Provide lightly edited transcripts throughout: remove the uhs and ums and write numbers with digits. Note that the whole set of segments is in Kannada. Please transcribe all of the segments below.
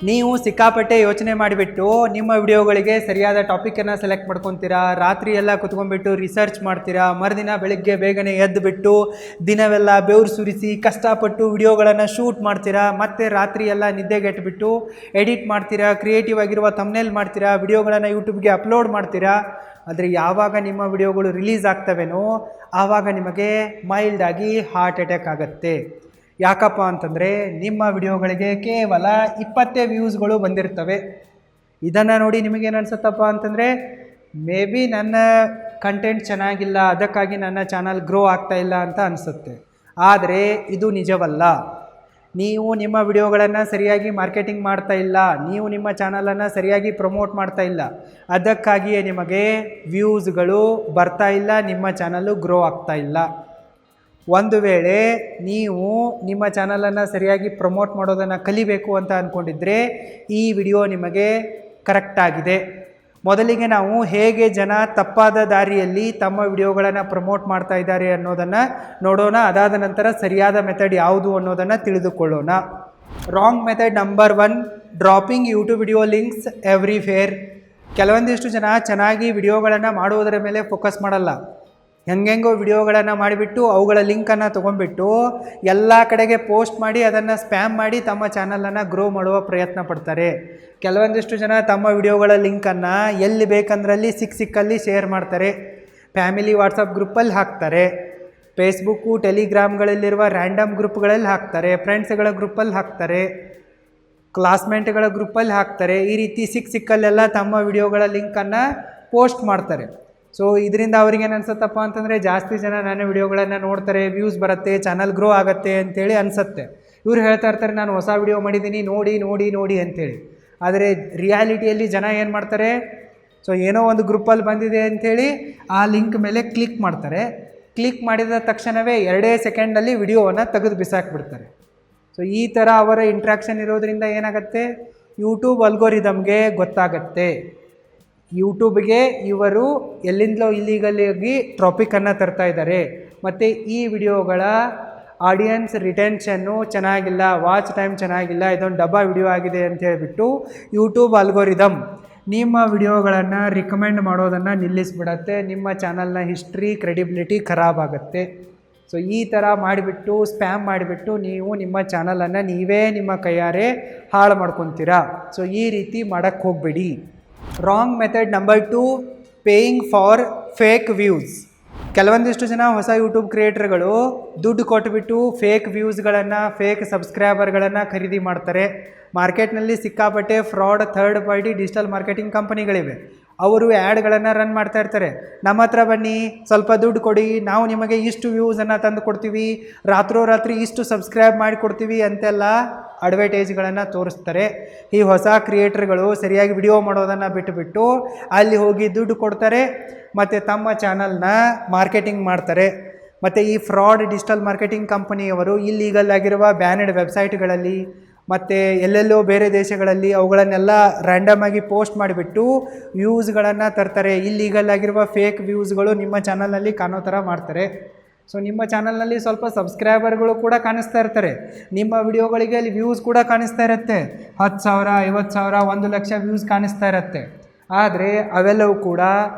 ನೀವು ಸಿಕ್ಕಾಪಟ್ಟೆ ಯೋಚನೆ ಮಾಡಿಬಿಟ್ಟು ನಿಮ್ಮ ವಿಡಿಯೋಗಳಿಗೆ ಸರಿಯಾದ ಟಾಪಿಕನ್ನು ಸೆಲೆಕ್ಟ್ ಮಾಡ್ಕೊತೀರಾ. ರಾತ್ರಿ ಎಲ್ಲ ಕುತ್ಕೊಂಡ್ಬಿಟ್ಟು ರಿಸರ್ಚ್ ಮಾಡ್ತೀರಾ. ಮರುದಿನ ಬೆಳಗ್ಗೆ ಬೇಗನೆ ಎದ್ದುಬಿಟ್ಟು ದಿನವೆಲ್ಲ ಬೆವರು ಸುರಿಸಿ ಕಷ್ಟಪಟ್ಟು ವಿಡಿಯೋಗಳನ್ನು ಶೂಟ್ ಮಾಡ್ತೀರಾ. ಮತ್ತು ರಾತ್ರಿ ಎಲ್ಲ ನಿದ್ದೆಗೆಟ್ಬಿಟ್ಟು ಎಡಿಟ್ ಮಾಡ್ತೀರಾ, ಕ್ರಿಯೇಟಿವ್ ಆಗಿರುವ ಥಂಬ್ನೇಲ್ ಮಾಡ್ತೀರಾ, ವಿಡಿಯೋಗಳನ್ನು ಯೂಟ್ಯೂಬ್ಗೆ ಅಪ್ಲೋಡ್ ಮಾಡ್ತೀರಾ. ಆದರೆ ಯಾವಾಗ ನಿಮ್ಮ ವಿಡಿಯೋಗಳು ರಿಲೀಸ್ ಆಗ್ತವೇನೋ ಆವಾಗ ನಿಮಗೆ ಮೈಲ್ಡಾಗಿ ಹಾರ್ಟ್ ಅಟ್ಯಾಕ್ ಆಗುತ್ತೆ. ಯಾಕಪ್ಪ ಅಂತಂದರೆ ನಿಮ್ಮ ವಿಡಿಯೋಗಳಿಗೆ ಕೇವಲ 20 ವ್ಯೂಸ್ಗಳು ಬಂದಿರ್ತವೆ. ಇದನ್ನು ನೋಡಿ ನಿಮಗೇನು ಅನಿಸುತ್ತಪ್ಪ ಅಂತಂದರೆ ಮೇ ಬಿ ನನ್ನ ಕಂಟೆಂಟ್ ಚೆನ್ನಾಗಿಲ್ಲ, ಅದಕ್ಕಾಗಿ ನನ್ನ ಚಾನಲ್ ಗ್ರೋ ಆಗ್ತಾ ಇಲ್ಲ ಅಂತ ಅನಿಸುತ್ತೆ. ಆದರೆ ಇದು ನಿಜವಲ್ಲ. ನೀವು ನಿಮ್ಮ ವಿಡಿಯೋಗಳನ್ನು ಸರಿಯಾಗಿ ಮಾರ್ಕೆಟಿಂಗ್ ಮಾಡ್ತಾ ಇಲ್ಲ, ನೀವು ನಿಮ್ಮ ಚಾನಲನ್ನು ಸರಿಯಾಗಿ ಪ್ರಮೋಟ್ ಮಾಡ್ತಾ ಇಲ್ಲ, ಅದಕ್ಕಾಗಿಯೇ ನಿಮಗೆ ವ್ಯೂಸ್ಗಳು ಬರ್ತಾ ಇಲ್ಲ, ನಿಮ್ಮ ಚಾನಲ್ಲು ಗ್ರೋ ಆಗ್ತಾ ಇಲ್ಲ. ಒಂದು ವೇಳೆ ನೀವು ನಿಮ್ಮ ಚಾನಲನ್ನು ಸರಿಯಾಗಿ ಪ್ರಮೋಟ್ ಮಾಡೋದನ್ನು ಕಲಿಬೇಕು ಅಂತ ಅಂದ್ಕೊಂಡಿದ್ರೆ ಈ ವಿಡಿಯೋ ನಿಮಗೆ ಕರೆಕ್ಟಾಗಿದೆ. ಮೊದಲಿಗೆ ನಾವು ಹೇಗೆ ಜನ ತಪ್ಪಾದ ದಾರಿಯಲ್ಲಿ ತಮ್ಮ ವಿಡಿಯೋಗಳನ್ನು ಪ್ರಮೋಟ್ ಮಾಡ್ತಾ ಇದ್ದಾರೆ ಅನ್ನೋದನ್ನು ನೋಡೋಣ. ಅದಾದ ನಂತರ ಸರಿಯಾದ ಮೆಥಡ್ ಯಾವುದು ಅನ್ನೋದನ್ನು ತಿಳಿದುಕೊಳ್ಳೋಣ. Wrong method number 1, dropping YouTube video links everywhere. ಕೆಲವೊಂದಿಷ್ಟು ಜನ ಚೆನ್ನಾಗಿ ವಿಡಿಯೋಗಳನ್ನು ಮಾಡುವುದರ ಮೇಲೆ ಫೋಕಸ್ ಮಾಡಲ್ಲ. ಹೆಂಗೆಂಗೋ ವಿಡಿಯೋಗಳನ್ನು ಮಾಡಿಬಿಟ್ಟು ಅವುಗಳ ಲಿಂಕನ್ನು ತೊಗೊಂಡ್ಬಿಟ್ಟು ಎಲ್ಲ ಕಡೆಗೆ ಪೋಸ್ಟ್ ಮಾಡಿ ಅದನ್ನು ಸ್ಪ್ಯಾಮ್ ಮಾಡಿ ತಮ್ಮ ಚಾನಲನ್ನು ಗ್ರೋ ಮಾಡುವ ಪ್ರಯತ್ನ ಪಡ್ತಾರೆ. ಕೆಲವೊಂದಿಷ್ಟು ಜನ ತಮ್ಮ ವಿಡಿಯೋಗಳ ಲಿಂಕನ್ನು ಎಲ್ಲಿ ಬೇಕಂದ್ರಲ್ಲಿ ಸಿಕ್ಕಲ್ಲಿ ಶೇರ್ ಮಾಡ್ತಾರೆ. ಫ್ಯಾಮಿಲಿ ವಾಟ್ಸಪ್ ಗ್ರೂಪಲ್ಲಿ ಹಾಕ್ತಾರೆ, ಫೇಸ್ಬುಕ್ಕು ಟೆಲಿಗ್ರಾಮ್ಗಳಲ್ಲಿರುವ ರ್ಯಾಂಡಮ್ ಗ್ರೂಪ್ಗಳಲ್ಲಿ ಹಾಕ್ತಾರೆ, ಫ್ರೆಂಡ್ಸ್ಗಳ ಗ್ರೂಪಲ್ಲಿ ಹಾಕ್ತಾರೆ, ಕ್ಲಾಸ್ಮೇಟ್ಗಳ ಗ್ರೂಪಲ್ಲಿ ಹಾಕ್ತಾರೆ. ಈ ರೀತಿ ಸಿಕ್ಕಲ್ಲೆಲ್ಲ ತಮ್ಮ ವಿಡಿಯೋಗಳ ಲಿಂಕನ್ನು ಪೋಸ್ಟ್ ಮಾಡ್ತಾರೆ. ಸೊ ಇದರಿಂದ ಅವ್ರಿಗೇನು ಅನಿಸುತ್ತಪ್ಪ ಅಂತಂದರೆ ಜಾಸ್ತಿ ಜನ ನನ್ನ ವಿಡಿಯೋಗಳನ್ನು ನೋಡ್ತಾರೆ, ವ್ಯೂಸ್ ಬರುತ್ತೆ, ಚಾನಲ್ ಗ್ರೋ ಆಗುತ್ತೆ ಅಂಥೇಳಿ ಅನಿಸುತ್ತೆ. ಇವ್ರು ಹೇಳ್ತಾ ಇರ್ತಾರೆ ನಾನು ಹೊಸ ವಿಡಿಯೋ ಮಾಡಿದ್ದೀನಿ ನೋಡಿ ನೋಡಿ ನೋಡಿ ಅಂಥೇಳಿ. ಆದರೆ ರಿಯಾಲಿಟಿಯಲ್ಲಿ ಜನ ಏನು ಮಾಡ್ತಾರೆ, ಸೊ ಏನೋ ಒಂದು ಗ್ರೂಪಲ್ಲಿ ಬಂದಿದೆ ಅಂಥೇಳಿ ಆ ಲಿಂಕ್ ಮೇಲೆ ಕ್ಲಿಕ್ ಮಾಡ್ತಾರೆ. ಕ್ಲಿಕ್ ಮಾಡಿದ ತಕ್ಷಣವೇ 2 ಸೆಕೆಂಡಲ್ಲಿ ವಿಡಿಯೋವನ್ನು ತೆಗೆದು ಬಿಸಾಕ್ಬಿಡ್ತಾರೆ. ಸೊ ಈ ಥರ ಅವರ ಇಂಟ್ರ್ಯಾಕ್ಷನ್ ಇರೋದರಿಂದ ಏನಾಗುತ್ತೆ, ಯೂಟ್ಯೂಬ್ ಅಲ್ಗೋರಿದಮ್ಗೆ ಗೊತ್ತಾಗತ್ತೆ. ಯೂಟ್ಯೂಬ್ಗೆ ಇವರು ಎಲ್ಲಿಂದಲೋ ಇಲ್ಲಿಗಲಾಗಿ ಟ್ರಾಫಿಕನ್ನು ತರ್ತಾ ಇದ್ದಾರೆ. ಮತ್ತು ಈ ವಿಡಿಯೋಗಳ ಆಡಿಯನ್ಸ್ ರಿಟೆನ್ಷನ್ನು ಚೆನ್ನಾಗಿಲ್ಲ, ವಾಚ್ ಟೈಮ್ ಚೆನ್ನಾಗಿಲ್ಲ, ಇದೊಂದು ಡಬ್ಬಾ ವಿಡಿಯೋ ಆಗಿದೆ ಅಂತ ಹೇಳಿಬಿಟ್ಟು ಯೂಟ್ಯೂಬ್ ಅಲ್ಗೋರಿದಮ್ ನಿಮ್ಮ ವಿಡಿಯೋಗಳನ್ನು ರಿಕಮೆಂಡ್ ಮಾಡೋದನ್ನು ನಿಲ್ಲಿಸ್ಬಿಡತ್ತೆ. ನಿಮ್ಮ ಚಾನಲ್ನ ಹಿಸ್ಟ್ರಿ, ಕ್ರೆಡಿಬಿಲಿಟಿ ಖರಾಬ್ ಆಗುತ್ತೆ. ಸೊ ಈ ಥರ ಮಾಡಿಬಿಟ್ಟು ಸ್ಪ್ಯಾಮ್ ಮಾಡಿಬಿಟ್ಟು ನೀವು ನಿಮ್ಮ ಚಾನಲನ್ನು ನೀವೇ ನಿಮ್ಮ ಕೈಯಾರೆ ಹಾಳು ಮಾಡ್ಕೊತೀರಾ. ಸೊ ಈ ರೀತಿ ಮಾಡೋಕ್ಕೆ ಹೋಗಬೇಡಿ. Wrong method number 2, paying for fake views. ಕೆಲವೊಂದಿಷ್ಟು ಜನ ಹೊಸ ಯೂಟ್ಯೂಬ್ ಕ್ರಿಯೇಟರ್ಗಳು ದುಡ್ಡು ಕೊಟ್ಟುಬಿಟ್ಟು ಫೇಕ್ ವ್ಯೂಸ್ಗಳನ್ನು, ಫೇಕ್ ಸಬ್ಸ್ಕ್ರೈಬರ್ಗಳನ್ನು ಖರೀದಿ ಮಾಡ್ತಾರೆ. ಮಾರ್ಕೆಟ್ನಲ್ಲಿ ಸಿಕ್ಕಾಪಟ್ಟೆ fraud third party digital marketing ಕಂಪನಿಗಳಿವೆ. ಅವರು ಆ್ಯಡ್ಗಳನ್ನು ರನ್ ಮಾಡ್ತಾ ಇರ್ತಾರೆ. ನಮ್ಮ ಹತ್ರ ಬನ್ನಿ, ಸ್ವಲ್ಪ ದುಡ್ಡು ಕೊಡಿ, ನಾವು ನಿಮಗೆ ಇಷ್ಟು ವ್ಯೂಸನ್ನು ತಂದು ಕೊಡ್ತೀವಿ, ರಾತ್ರೋರಾತ್ರಿ ಇಷ್ಟು ಸಬ್ಸ್ಕ್ರೈಬ್ ಮಾಡಿಕೊಡ್ತೀವಿ ಅಂತೆಲ್ಲ ಅಡ್ವರ್ಟೈಸ್ಗಳನ್ನು ತೋರಿಸ್ತಾರೆ. ಈ ಹೊಸ ಕ್ರಿಯೇಟರ್ಗಳು ಸರಿಯಾಗಿ ವಿಡಿಯೋ ಮಾಡೋದನ್ನು ಬಿಟ್ಟುಬಿಟ್ಟು ಅಲ್ಲಿ ಹೋಗಿ ದುಡ್ಡು ಕೊಡ್ತಾರೆ ಮತ್ತು ತಮ್ಮ ಚಾನಲ್ನ ಮಾರ್ಕೆಟಿಂಗ್ ಮಾಡ್ತಾರೆ. ಮತ್ತು ಈ ಫ್ರಾಡ್ ಡಿಜಿಟಲ್ ಮಾರ್ಕೆಟಿಂಗ್ ಕಂಪನಿಯವರು ಇಲ್ಲೀಗಲ್ ಆಗಿರುವ ಬ್ಯಾನೆಡ್ ವೆಬ್ಸೈಟ್ಗಳಲ್ಲಿ ಮತ್ತು ಎಲ್ಲೆಲ್ಲೋ ಬೇರೆ ದೇಶಗಳಲ್ಲಿ ಅವುಗಳನ್ನೆಲ್ಲ ರ್ಯಾಂಡಮ್ ಆಗಿ ಪೋಸ್ಟ್ ಮಾಡಿಬಿಟ್ಟು ವ್ಯೂಸ್ಗಳನ್ನು ತರ್ತಾರೆ. ಇಲ್ಲೀಗಲ್ ಆಗಿರುವ ಫೇಕ್ ವ್ಯೂಸ್ಗಳು ನಿಮ್ಮ ಚಾನಲ್ನಲ್ಲಿ ಕಾಣೋ ಥರ ಮಾಡ್ತಾರೆ. ಸೊ ನಿಮ್ಮ ಚಾನಲ್ನಲ್ಲಿ ಸ್ವಲ್ಪ ಸಬ್ಸ್ಕ್ರೈಬರ್ಗಳು ಕೂಡ ಕಾಣಿಸ್ತಾ ಇರ್ತಾರೆ, ನಿಮ್ಮ ವಿಡಿಯೋಗಳಿಗೆ ಅಲ್ಲಿ ವ್ಯೂಸ್ ಕೂಡ ಕಾಣಿಸ್ತಾ ಇರುತ್ತೆ. 10,000, 50,000, 1,00,000 ವ್ಯೂಸ್ ಕಾಣಿಸ್ತಾ ಇರುತ್ತೆ. ಆದರೆ ಅವೆಲ್ಲವೂ ಕೂಡ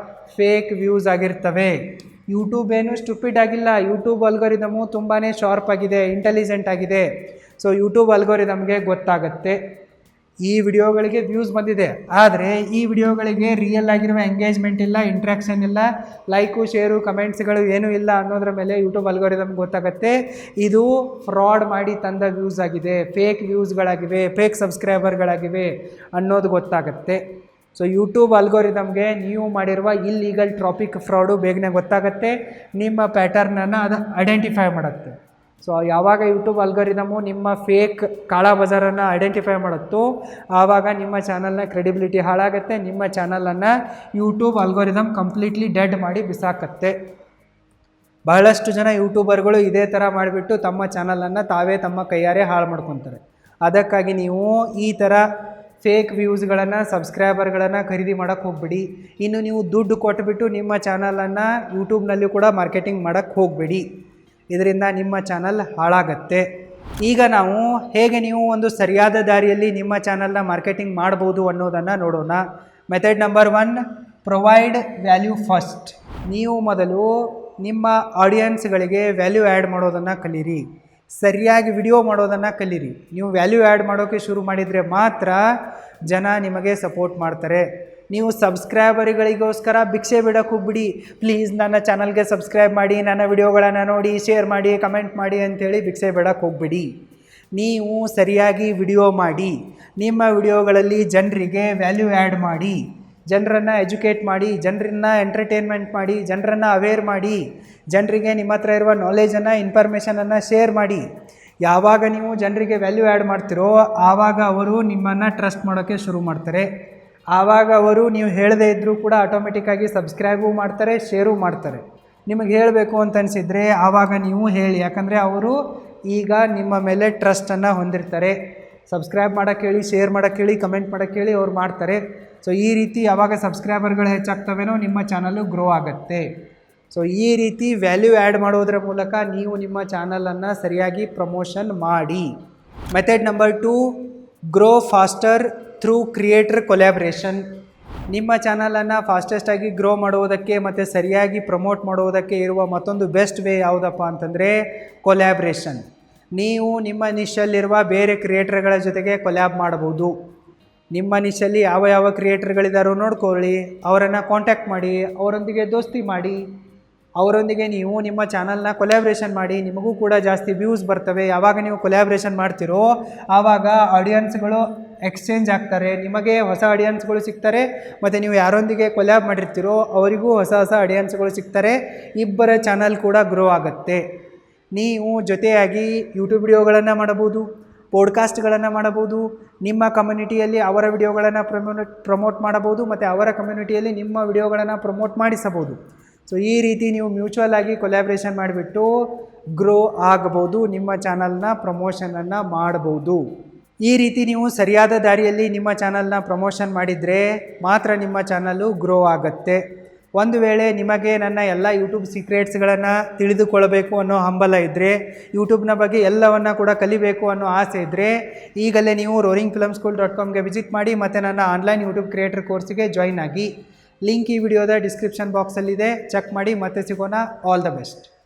ಫೇಕ್ ವ್ಯೂಸ್ ಆಗಿರ್ತವೆ. ಯೂಟ್ಯೂಬ್ ಏನು ಸ್ಟುಪಿಡ್ ಆಗಿಲ್ಲ. ಯೂಟ್ಯೂಬ್ ಅಲ್ಗೋರಿದಮು ತುಂಬಾ ಶಾರ್ಪ್ ಆಗಿದೆ, ಇಂಟೆಲಿಜೆಂಟ್ ಆಗಿದೆ. ಸೊ ಯೂಟ್ಯೂಬ್ ಅಲ್ಗೋರಿದಮ್ಗೆ ಗೊತ್ತಾಗುತ್ತೆ ಈ ವಿಡಿಯೋಗಳಿಗೆ ವ್ಯೂಸ್ ಬಂದಿದೆ, ಆದರೆ ಈ ವಿಡಿಯೋಗಳಿಗೆ ರಿಯಲ್ ಆಗಿರುವ ಎಂಗೇಜ್ಮೆಂಟ್ ಇಲ್ಲ, ಇಂಟ್ರ್ಯಾಕ್ಷನ್ ಇಲ್ಲ, ಲೈಕು ಶೇರು ಕಮೆಂಟ್ಸ್ಗಳು ಏನೂ ಇಲ್ಲ ಅನ್ನೋದ್ರ ಮೇಲೆ ಯೂಟ್ಯೂಬ್ ಅಲ್ಗೋರಿದಮ್ಗೆ ಗೊತ್ತಾಗುತ್ತೆ ಇದು ಫ್ರಾಡ್ ಮಾಡಿ ತಂದ ವ್ಯೂಸ್ ಆಗಿದೆ, ಫೇಕ್ ವ್ಯೂಸ್ಗಳಾಗಿವೆ, ಫೇಕ್ ಸಬ್ಸ್ಕ್ರೈಬರ್ಗಳಾಗಿವೆ ಅನ್ನೋದು ಗೊತ್ತಾಗುತ್ತೆ. ಸೊ ಯೂಟ್ಯೂಬ್ ಅಲ್ಗೋರಿದಮ್ಗೆ ನೀವು ಮಾಡಿರುವ ಇಲ್ಲೀಗಲ್ ಟ್ರಾಫಿಕ್ ಫ್ರಾಡು ಬೇಗನೆ ಗೊತ್ತಾಗುತ್ತೆ, ನಿಮ್ಮ ಪ್ಯಾಟರ್ನನ್ನು ಅದು ಐಡೆಂಟಿಫೈ ಮಾಡುತ್ತೆ. ಸೊ ಯಾವಾಗ ಯೂಟ್ಯೂಬ್ ಅಲ್ಗೋರಿದಮು ನಿಮ್ಮ ಫೇಕ್ ಕಾಳಾ ಬಜಾರನ್ನು ಐಡೆಂಟಿಫೈ ಮಾಡುತ್ತೋ ಆವಾಗ ನಿಮ್ಮ ಚಾನಲ್ನ ಕ್ರೆಡಿಬಿಲಿಟಿ ಹಾಳಾಗುತ್ತೆ, ನಿಮ್ಮ ಚಾನಲನ್ನು ಯೂಟ್ಯೂಬ್ ಅಲ್ಗೋರಿದಮ್ ಕಂಪ್ಲೀಟ್ಲಿ ಡೆಡ್ ಮಾಡಿ ಬಿಸಾಕತ್ತೆ. ಬಹಳಷ್ಟು ಜನ ಯೂಟ್ಯೂಬರ್ಗಳು ಇದೇ ಥರ ಮಾಡಿಬಿಟ್ಟು ತಮ್ಮ ಚಾನಲನ್ನು ತಾವೇ ತಮ್ಮ ಕೈಯಾರೆ ಹಾಳು ಮಾಡ್ಕೊತಾರೆ. ಅದಕ್ಕಾಗಿ ನೀವು ಈ ಥರ ಫೇಕ್ ವ್ಯೂಸ್ಗಳನ್ನು, ಸಬ್ಸ್ಕ್ರೈಬರ್ಗಳನ್ನು ಖರೀದಿ ಮಾಡೋಕ್ಕೆ ಹೋಗಬೇಡಿ. ಇನ್ನು ನೀವು ದುಡ್ಡು ಕೊಟ್ಟುಬಿಟ್ಟು ನಿಮ್ಮ ಚಾನಲನ್ನು ಯೂಟ್ಯೂಬ್ನಲ್ಲಿ ಕೂಡ ಮಾರ್ಕೆಟಿಂಗ್ ಮಾಡೋಕ್ಕೆ ಹೋಗಬೇಡಿ. ಇದರಿಂದ ನಿಮ್ಮ ಚಾನಲ್ ಹಾಳಾಗತ್ತೆ. ಈಗ ನಾವು ಹೇಗೆ ನೀವು ಒಂದು ಸರಿಯಾದ ದಾರಿಯಲ್ಲಿ ನಿಮ್ಮ ಚಾನಲ್ನ ಮಾರ್ಕೆಟಿಂಗ್ ಮಾಡ್ಬೋದು ಅನ್ನೋದನ್ನು ನೋಡೋಣ. Method number 1, provide value first. ನೀವು ಮೊದಲು ನಿಮ್ಮ ಆಡಿಯನ್ಸ್ಗಳಿಗೆ ವ್ಯಾಲ್ಯೂ ಆ್ಯಡ್ ಮಾಡೋದನ್ನು ಕಲೀರಿ, ಸರಿಯಾಗಿ ವಿಡಿಯೋ ಮಾಡೋದನ್ನು ಕಲೀರಿ. ನೀವು ವ್ಯಾಲ್ಯೂ ಆ್ಯಡ್ ಮಾಡೋಕ್ಕೆ ಶುರು ಮಾಡಿದರೆ ಮಾತ್ರ ಜನ ನಿಮಗೆ ಸಪೋರ್ಟ್ ಮಾಡ್ತಾರೆ. ನೀವು ಸಬ್ಸ್ಕ್ರೈಬರ್ಗಳಿಗೋಸ್ಕರ ಭಿಕ್ಷೆ ಬಿಡೋಕೆ ಹೋಗ್ಬಿಡಿ, ಪ್ಲೀಸ್ ನನ್ನ ಚಾನಲ್ಗೆ ಸಬ್ಸ್ಕ್ರೈಬ್ ಮಾಡಿ, ನನ್ನ ವಿಡಿಯೋಗಳನ್ನು ನೋಡಿ, ಶೇರ್ ಮಾಡಿ, ಕಮೆಂಟ್ ಮಾಡಿ ಅಂಥೇಳಿ ಭಿಕ್ಷೆ ಬಿಡೋಕೆ ಹೋಗ್ಬಿಡಿ. ನೀವು ಸರಿಯಾಗಿ ವಿಡಿಯೋ ಮಾಡಿ, ನಿಮ್ಮ ವಿಡಿಯೋಗಳಲ್ಲಿ ಜನರಿಗೆ ವ್ಯಾಲ್ಯೂ ಆ್ಯಡ್ ಮಾಡಿ, ಜನರನ್ನು ಎಜುಕೇಟ್ ಮಾಡಿ, ಜನರನ್ನು ಎಂಟರ್ಟೈನ್ಮೆಂಟ್ ಮಾಡಿ, ಜನರನ್ನು ಅವೇರ್ ಮಾಡಿ, ಜನರಿಗೆ ನಿಮ್ಮ ಹತ್ರ ಇರುವ ನಾಲೆಜನ್ನು, ಇನ್ಫಾರ್ಮೇಷನನ್ನು ಶೇರ್ ಮಾಡಿ. ಯಾವಾಗ ನೀವು ಜನರಿಗೆ ವ್ಯಾಲ್ಯೂ ಆ್ಯಡ್ ಮಾಡ್ತಿರೋ ಆವಾಗ ಅವರು ನಿಮ್ಮನ್ನು ಟ್ರಸ್ಟ್ ಮಾಡೋಕ್ಕೆ ಶುರು ಮಾಡ್ತಾರೆ. ಆವಾಗ ಅವರು ನೀವು ಹೇಳದೇ ಇದ್ದರೂ ಕೂಡ ಆಟೋಮೆಟಿಕ್ಕಾಗಿ ಸಬ್ಸ್ಕ್ರೈಬು ಮಾಡ್ತಾರೆ, ಶೇರು ಮಾಡ್ತಾರೆ. ನಿಮಗೆ ಹೇಳಬೇಕು ಅಂತ ಅನಿಸಿದರೆ ಆವಾಗ ನೀವು ಹೇಳಿ, ಯಾಕಂದರೆ ಅವರು ಈಗ ನಿಮ್ಮ ಮೇಲೆ ಟ್ರಸ್ಟನ್ನು ಹೊಂದಿರ್ತಾರೆ. ಸಬ್ಸ್ಕ್ರೈಬ್ ಮಾಡೋಕ್ಕೆ ಹೇಳಿ, ಶೇರ್ ಮಾಡೋಕ್ಕೆ ಹೇಳಿ, ಕಮೆಂಟ್ ಮಾಡೋಕ್ಕೆ ಹೇಳಿ ಅವ್ರು ಮಾಡ್ತಾರೆ. ಸೊ ಈ ರೀತಿ ಯಾವಾಗ ಸಬ್ಸ್ಕ್ರೈಬರ್ಗಳು ಹೆಚ್ಚಾಗ್ತವೇನೋ ನಿಮ್ಮ ಚಾನಲ್ಲು ಗ್ರೋ ಆಗುತ್ತೆ. ಸೊ ಈ ರೀತಿ ವ್ಯಾಲ್ಯೂ ಆ್ಯಡ್ ಮಾಡೋದ್ರ ಮೂಲಕ ನೀವು ನಿಮ್ಮ ಚಾನಲನ್ನು ಸರಿಯಾಗಿ ಪ್ರಮೋಷನ್ ಮಾಡಿ. Method number 2, grow faster through creator collaboration. ನಿಮ್ಮ ಚಾನಲನ್ನು ಫಾಸ್ಟೆಸ್ಟಾಗಿ ಗ್ರೋ ಮಾಡುವುದಕ್ಕೆ ಮತ್ತು ಸರಿಯಾಗಿ ಪ್ರಮೋಟ್ ಮಾಡುವುದಕ್ಕೆ ಇರುವ ಮತ್ತೊಂದು ಬೆಸ್ಟ್ ವೇ ಯಾವುದಪ್ಪ ಅಂತಂದರೆ ಕೊಲ್ಯಾಬ್ರೇಷನ್. ನೀವು ನಿಮ್ಮ ನಿಶಲ್ಲಿರುವ ಬೇರೆ ಕ್ರಿಯೇಟರ್ಗಳ ಜೊತೆಗೆ ಕೊಲ್ಯಾಬ್ ಮಾಡಬಹುದು. ನಿಮ್ಮ ನಿಶಲ್ಲಿ ಯಾವ ಕ್ರಿಯೇಟರ್ಗಳಿದ್ದಾರೋ ನೋಡ್ಕೊಳ್ಳಿ, ಅವರನ್ನು ಕಾಂಟ್ಯಾಕ್ಟ್ ಮಾಡಿ, ಅವರೊಂದಿಗೆ ದೋಸ್ತಿ ಮಾಡಿ, ಅವರೊಂದಿಗೆ ನೀವು ನಿಮ್ಮ ಚಾನಲ್ನ ಕೊಲ್ಯಾಬ್ರೇಷನ್ ಮಾಡಿ. ನಿಮಗೂ ಕೂಡ ಜಾಸ್ತಿ ವ್ಯೂಸ್ ಬರ್ತವೆ. ಯಾವಾಗ ನೀವು ಕೊಲ್ಯಾಬ್ರೇಷನ್ ಮಾಡ್ತಿರೋ ಆವಾಗ ಆಡಿಯನ್ಸ್ಗಳು ಎಕ್ಸ್ಚೇಂಜ್ ಆಗ್ತಾರೆ, ನಿಮಗೆ ಹೊಸ ಆಡಿಯನ್ಸ್ಗಳು ಸಿಗ್ತಾರೆ, ಮತ್ತು ನೀವು ಯಾರೊಂದಿಗೆ ಕೊಲ್ಯಾಬ್ ಮಾಡಿರ್ತೀರೋ ಅವರಿಗೂ ಹೊಸ ಆಡಿಯನ್ಸ್ಗಳು ಸಿಗ್ತಾರೆ. ಇಬ್ಬರ ಚಾನಲ್ ಕೂಡ ಗ್ರೋ ಆಗುತ್ತೆ. ನೀವು ಜೊತೆಯಾಗಿ ಯೂಟ್ಯೂಬ್ ವಿಡಿಯೋಗಳನ್ನು ಮಾಡಬಹುದು, ಪಾಡ್ಕಾಸ್ಟ್ಗಳನ್ನು ಮಾಡಬಹುದು, ನಿಮ್ಮ ಕಮ್ಯುನಿಟಿಯಲ್ಲಿ ಅವರ ವಿಡಿಯೋಗಳನ್ನು ಪ್ರಮೋಟ್ ಮಾಡಬಹುದು, ಮತ್ತು ಅವರ ಕಮ್ಯುನಿಟಿಯಲ್ಲಿ ನಿಮ್ಮ ವಿಡಿಯೋಗಳನ್ನು ಪ್ರಮೋಟ್ ಮಾಡಿಸಬಹುದು. ಸೊ ಈ ರೀತಿ ನೀವು ಮ್ಯೂಚುವಲ್ ಆಗಿ ಕೊಲ್ಯಾಬ್ರೇಷನ್ ಮಾಡಿಬಿಟ್ಟು ಗ್ರೋ ಆಗಬಹುದು, ನಿಮ್ಮ ಚಾನಲ್ನ ಪ್ರಮೋಷನನ್ನು ಮಾಡಬಹುದು. ಈ ರೀತಿ ನೀವು ಸರಿಯಾದ ದಾರಿಯಲ್ಲಿ ನಿಮ್ಮ ಚಾನಲ್ನ ಪ್ರಮೋಷನ್ ಮಾಡಿದರೆ ಮಾತ್ರ ನಿಮ್ಮ ಚಾನಲ್ಲು ಗ್ರೋ ಆಗುತ್ತೆ. ಒಂದು ವೇಳೆ ನಿಮಗೆ ನನ್ನ ಎಲ್ಲ ಯೂಟ್ಯೂಬ್ ಸೀಕ್ರೆಟ್ಸ್ಗಳನ್ನು ತಿಳಿದುಕೊಳ್ಳಬೇಕು ಅನ್ನೋ ಹಂಬಲ ಇದ್ದರೆ, ಯೂಟ್ಯೂಬ್ನ ಬಗ್ಗೆ ಎಲ್ಲವನ್ನು ಕೂಡ ಕಲಿಬೇಕು ಅನ್ನೋ ಆಸೆ ಇದ್ದರೆ ಈಗಲೇ ನೀವು roaringfilmschool.comಗೆ ವಿಸಿಟ್ ಮಾಡಿ ಮತ್ತು ನನ್ನ ಆನ್ಲೈನ್ ಯೂಟ್ಯೂಬ್ ಕ್ರಿಯೇಟರ್ ಕೋರ್ಸಿಗೆ ಜಾಯ್ನ್ ಆಗಿ. ಲಿಂಕ್ ಈ ವಿಡಿಯೋದ ಡಿಸ್ಕ್ರಿಪ್ಷನ್ ಬಾಕ್ಸಲ್ಲಿದೆ, ಚೆಕ್ ಮಾಡಿ. ಮತ್ತೆ ಸಿಗೋಣ. All the best.